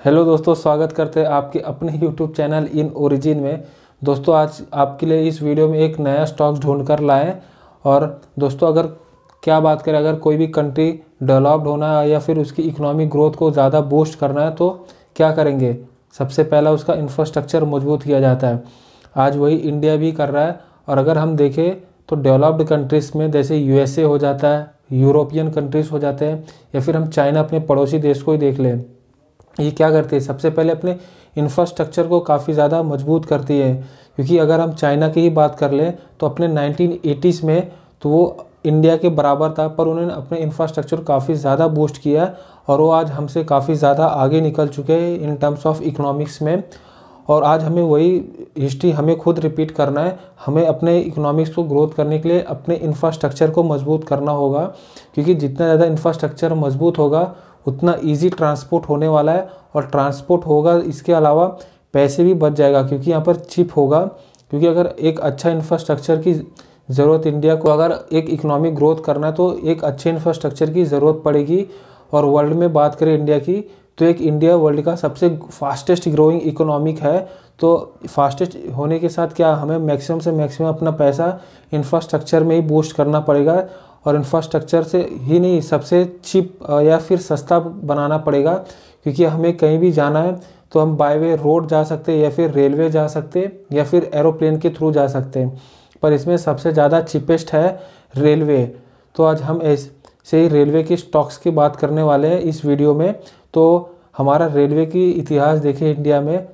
Hello दोस्तों, स्वागत करते हैं आपके अपने यूट्यूब चैनल इन ओरिजिन में। दोस्तों आज आपके लिए इस वीडियो में एक नया स्टॉक्स ढूंढ कर लाए। और दोस्तों अगर क्या बात करें, अगर कोई भी कंट्री डेवलप्ड होना है या फिर उसकी इकोनॉमिक ग्रोथ को ज़्यादा बूस्ट करना है तो क्या करेंगे? सबसे पहला उसका इंफ्रास्ट्रक्चर मजबूत किया जाता है। आज वही इंडिया भी कर रहा है। और अगर हम देखें तो डेवलप्ड कंट्रीज़ में जैसे यूएसए हो जाता है, यूरोपियन कंट्रीज़ हो जाते हैं, या फिर हम चाइना अपने पड़ोसी देश को ही देख लें, ये क्या करती है? सबसे पहले अपने इंफ्रास्ट्रक्चर को काफ़ी ज़्यादा मजबूत करती है। क्योंकि अगर हम चाइना की ही बात कर लें तो अपने 1980s में तो वो इंडिया के बराबर था, पर उन्होंने अपने इंफ्रास्ट्रक्चर काफ़ी ज़्यादा बूस्ट किया और वो आज हमसे काफ़ी ज़्यादा आगे निकल चुके हैं इन टर्म्स ऑफ इकोनॉमिक्स में। और आज हमें वही हिस्ट्री हमें खुद रिपीट करना है। हमें अपने इकोनॉमिक्स को ग्रोथ करने के लिए अपने इंफ्रास्ट्रक्चर को मजबूत करना होगा, क्योंकि जितना ज़्यादा इंफ्रास्ट्रक्चर मजबूत होगा उतना इजी ट्रांसपोर्ट होने वाला है। और ट्रांसपोर्ट होगा, इसके अलावा पैसे भी बच जाएगा क्योंकि यहाँ पर चिप होगा। क्योंकि अगर एक अच्छा इंफ्रास्ट्रक्चर की ज़रूरत इंडिया को, अगर एक इकोनॉमिक ग्रोथ करना है तो एक अच्छे इंफ्रास्ट्रक्चर की ज़रूरत पड़ेगी। और वर्ल्ड में बात करें इंडिया की, तो एक इंडिया वर्ल्ड का सबसे फास्टेस्ट ग्रोइंग इकोनॉमिक है। तो फास्टेस्ट होने के साथ क्या, हमें मैक्सिमम से मैक्सिमम अपना पैसा इंफ्रास्ट्रक्चर में ही बूस्ट करना पड़ेगा। और इंफ्रास्ट्रक्चर से ही नहीं, सबसे चीप या फिर सस्ता बनाना पड़ेगा। क्योंकि हमें कहीं भी जाना है तो हम बाय वे रोड जा सकते हैं, या फिर रेलवे जा सकते हैं, या फिर एरोप्लेन के थ्रू जा सकते हैं। पर इसमें सबसे ज़्यादा चीपेस्ट है रेलवे। तो आज हम ऐसे ही रेलवे के स्टॉक्स की बात करने वाले हैं इस वीडियो में। तो हमारा रेलवे की इतिहास देखें, इंडिया में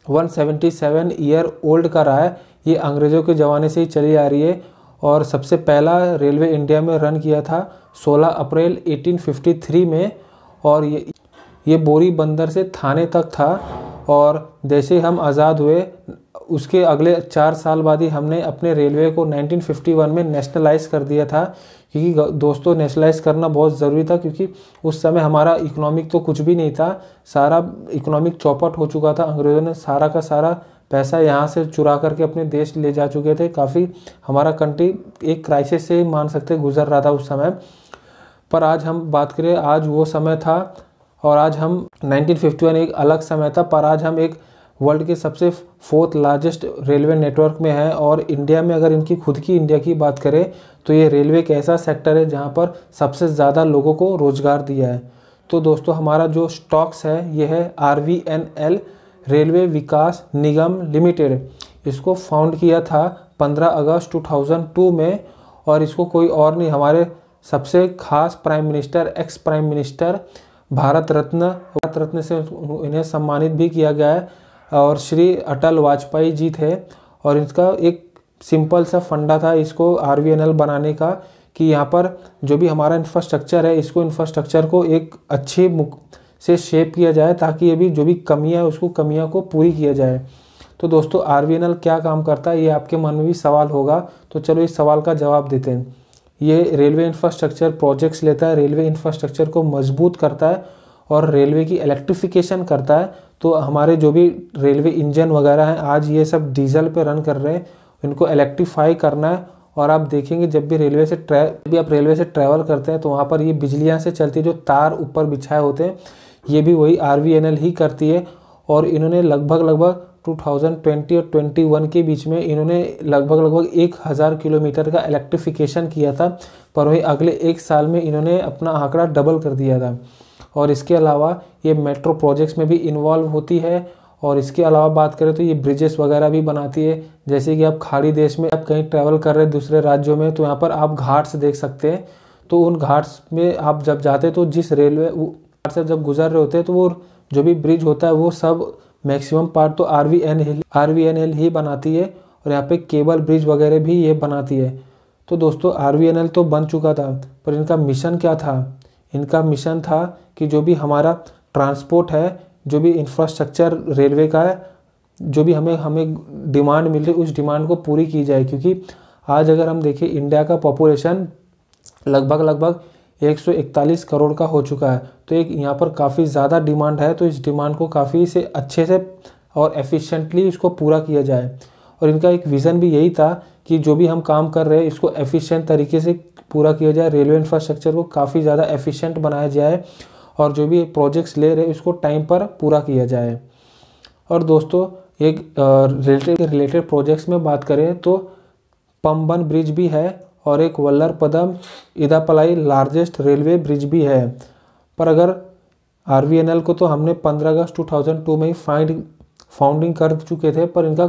177 ईयर ओल्ड का रहा है। ये अंग्रेज़ों के ज़माने से ही चली आ रही है। और सबसे पहला रेलवे इंडिया में रन किया था 16 अप्रैल 1853 में। और ये बोरी बंदर से थाने तक था। और जैसे हम आज़ाद हुए उसके अगले 4 साल बाद ही हमने अपने रेलवे को 1951 में नेशनलाइज कर दिया था। क्योंकि दोस्तों नेशनलाइज करना बहुत ज़रूरी था, क्योंकि उस समय हमारा इकोनॉमिक तो कुछ भी नहीं था, सारा इकोनॉमिक चौपट हो चुका था। अंग्रेज़ों ने सारा का सारा पैसा यहाँ से चुरा करके अपने देश ले जा चुके थे। काफ़ी हमारा कंट्री एक क्राइसिस से मान सकते गुजर रहा था उस समय। पर आज हम बात करें, आज वो समय था और आज हम 1951 एक अलग समय था। पर आज हम एक वर्ल्ड के सबसे 4th लार्जेस्ट रेलवे नेटवर्क में है। और इंडिया में अगर इनकी खुद की इंडिया की बात करें तो ये रेलवे एक ऐसा सेक्टर है जहाँ पर सबसे ज़्यादा लोगों को रोज़गार दिया है। तो दोस्तों हमारा जो स्टॉक्स है ये है RVNL, रेलवे विकास निगम लिमिटेड। इसको फाउंड किया था 15 अगस्त 2002 में। और इसको कोई और नहीं, हमारे सबसे खास prime minister, ex prime minister, Bharat Ratna से इन्हें सम्मानित भी किया गया है। और श्री अटल वाजपेयी जी थे। और इसका एक सिंपल सा फंडा था इसको RVNL बनाने का, कि यहाँ पर जो भी हमारा इंफ्रास्ट्रक्चर है, इसको इंफ्रास्ट्रक्चर को एक अच्छे से शेप किया जाए, ताकि ये भी जो भी कमियां है उसको कमियां को पूरी किया जाए। तो दोस्तों RVNL क्या काम करता है, ये आपके मन में भी सवाल होगा। तो चलो इस सवाल का जवाब देते हैं। ये रेलवे इंफ्रास्ट्रक्चर प्रोजेक्ट्स लेता है, रेलवे इंफ्रास्ट्रक्चर को मजबूत करता है और रेलवे की इलेक्ट्रिफिकेशन करता है। तो हमारे जो भी रेलवे इंजन वगैरह हैं, आज ये सब डीजल पे रन कर रहे हैं, इनको इलेक्ट्रीफाई करना है। और आप देखेंगे जब भी आप रेलवे से ट्रैवल करते हैं तो वहाँ पर ये बिजलियाँ से चलती है, जो तार ऊपर बिछाए होते हैं, ये भी वही RVNL ही करती है। और इन्होंने लगभग 2020 और 21 के बीच में इन्होंने लगभग 1000 किलोमीटर का इलेक्ट्रिफिकेशन किया था। पर वही अगले 1 साल में इन्होंने अपना आंकड़ा डबल कर दिया था। और इसके अलावा ये मेट्रो प्रोजेक्ट्स में भी इन्वॉल्व होती है। और इसके अलावा बात करें तो ये ब्रिजेस वगैरह भी बनाती है। जैसे कि आप खाड़ी देश में आप कहीं ट्रैवल कर रहे हैं दूसरे राज्यों में, तो यहाँ पर आप घाट्स देख सकते हैं। तो उन घाट्स में आप जब जाते हैं तो जिस रेलवे घाट से जब गुजर रहे होते हैं, तो वो जो भी ब्रिज होता है वो सब मैक्सिमम पार्ट तो RVNL ही बनाती है। और यहाँ पे केबल ब्रिज वगैरह भी ये बनाती है। तो दोस्तों RVNL तो बन चुका था, पर इनका मिशन क्या था? इनका मिशन था कि जो भी हमारा ट्रांसपोर्ट है, जो भी इंफ्रास्ट्रक्चर रेलवे का है, जो भी हमें डिमांड मिल रही है, उस डिमांड को पूरी की जाए। क्योंकि आज अगर हम देखें इंडिया का पॉपुलेशन लगभग 141 करोड़ का हो चुका है। तो एक यहाँ पर काफ़ी ज़्यादा डिमांड है। तो इस डिमांड को काफ़ी से अच्छे से और एफिशिएंटली इसको पूरा किया जाए। और इनका एक विज़न भी यही था कि जो भी हम काम कर रहे हैं इसको एफिशिएंट तरीके से पूरा किया जाए, रेलवे इंफ्रास्ट्रक्चर को काफ़ी ज़्यादा एफिशिएंट बनाया जाए। और जो भी प्रोजेक्ट्स ले रहे हैं उसको टाइम पर पूरा किया जाए। और दोस्तों एक रिलेटेड प्रोजेक्ट्स में बात करें तो पंबन ब्रिज भी है और एक वल्लरपदम इदापलाई लार्जेस्ट रेलवे ब्रिज भी है। पर अगर RVNL को तो हमने 15 अगस्त 2002 में ही फाउंडिंग कर चुके थे, पर इनका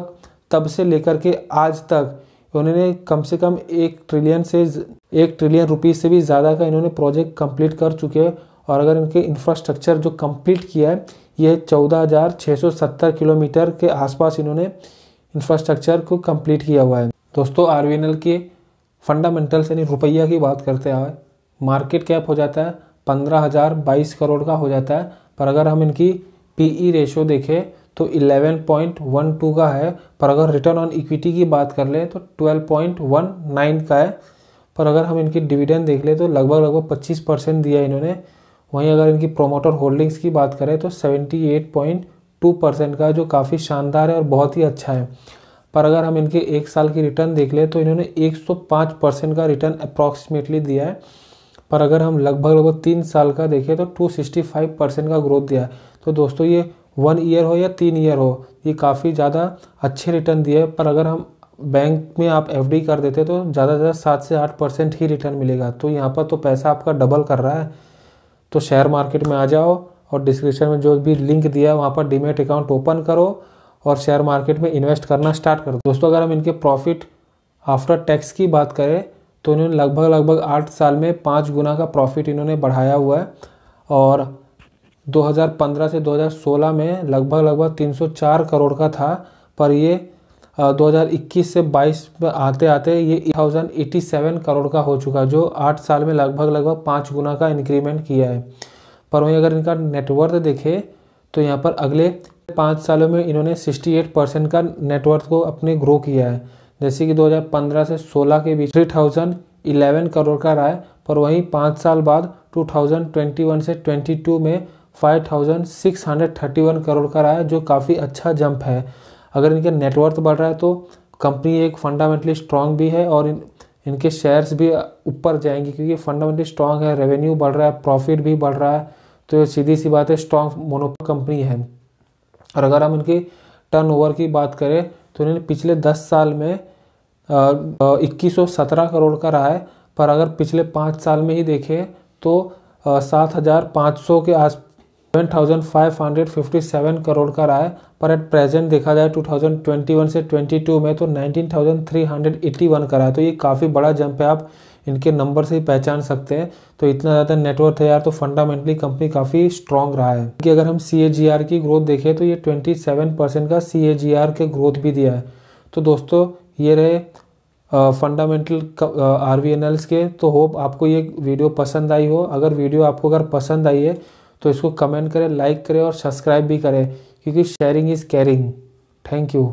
तब से लेकर के आज तक उन्होंने कम से कम 1 ट्रिलियन रुपीस से भी ज़्यादा का इन्होंने प्रोजेक्ट कंप्लीट कर चुके हैं। और अगर इनके इंफ्रास्ट्रक्चर जो कंप्लीट किया है ये 14,670 किलोमीटर के आसपास इन्होंने इंफ्रास्ट्रक्चर को कंप्लीट किया हुआ है। दोस्तों RVNL के फंडामेंटल्स यानी रुपया की बात करते हैं, मार्केट कैप हो जाता है 15,022 करोड़ का हो जाता है। पर अगर हम इनकी PE रेशो देखें तो 11.12 का है। पर अगर रिटर्न ऑन इक्विटी की बात कर ले तो 12.19 का है। पर अगर हम इनकी डिविडेंड देख ले तो लगभग 25% दिया इन्होंने। वहीं अगर इनकी प्रोमोटर होल्डिंग्स की बात करें तो 78.2% का, जो काफ़ी शानदार है और बहुत ही अच्छा है। पर अगर हम इनके 1 साल की रिटर्न देख ले तो इन्होंने 105% का रिटर्न अप्रॉक्सीमेटली दिया है। पर अगर हम लगभग 3 साल का देखें तो 265% का ग्रोथ दिया है। तो दोस्तों ये 1 ईयर हो या 3 ईयर हो, ये काफ़ी ज़्यादा अच्छे रिटर्न दिए। पर अगर हम बैंक में आप FD कर देते तो ज़्यादा से ज़्यादा 7 से 8% ही रिटर्न मिलेगा। तो यहाँ पर तो पैसा आपका डबल कर रहा है। तो शेयर मार्केट में आ जाओ और डिस्क्रिप्शन में जो भी लिंक दिया है वहाँ पर डीमैट अकाउंट ओपन करो और शेयर मार्केट में इन्वेस्ट करना स्टार्ट कर दो। दोस्तों अगर हम इनके प्रॉफिट आफ्टर टैक्स की बात करें तो इन्होंने लगभग 8 साल में 5 गुना का प्रॉफिट इन्होंने बढ़ाया हुआ है। और 2015 से 2016 में लगभग 304 करोड़ का था। पर ये 2021 से 22 में आते आते ये 1087 करोड़ का हो चुका, जो 8 साल में लगभग 5 गुना का इंक्रीमेंट किया है। पर वहीं अगर इनका नेटवर्थ देखें तो यहाँ पर अगले 5 सालों में इन्होंने 68% का नेटवर्थ को अपने ग्रो किया है। जैसे कि 2015 से 16 के बीच 3011 करोड़ का रहा है। पर वहीं 5 साल बाद 2021 से 22 में 5631 करोड़ का रहा है, जो काफ़ी अच्छा जंप है। अगर इनके नेटवर्थ बढ़ रहा है तो कंपनी एक फंडामेंटली स्ट्रांग भी है और इनके शेयर्स भी ऊपर जाएंगे, क्योंकि फंडामेंटली स्ट्रांग है, रेवेन्यू बढ़ रहा है, प्रॉफिट भी बढ़ रहा है। तो सीधी सी बात है, स्ट्रांग मोनोपोली कंपनी है। और अगर हम इनकी टर्नओवर की बात करें तो इन्होंने पिछले 10 साल में 2117 करोड़ का रहा है। पर अगर पिछले 5 साल में ही देखें तो 7,500 के आस 7,557 करोड़ का रहा है। पर एट प्रेजेंट देखा जाए 2021 से 22 में तो 19,381 का रहा है। तो ये काफ़ी बड़ा जंप है, आप इनके नंबर से ही पहचान सकते हैं। तो इतना ज़्यादा नेटवर्थ है यार, तो फंडामेंटली कंपनी काफ़ी स्ट्रॉन्ग रहा है। कि अगर हम CAGR की ग्रोथ देखें तो ये 27% का CAGR के ग्रोथ भी दिया है। तो दोस्तों ये रहे फंडामेंटल RVNLs के। तो होप आपको ये वीडियो पसंद आई हो। अगर वीडियो आपको पसंद आई है तो इसको कमेंट करें, लाइक करें और सब्सक्राइब भी करें, क्योंकि sharing is caring. Thank you.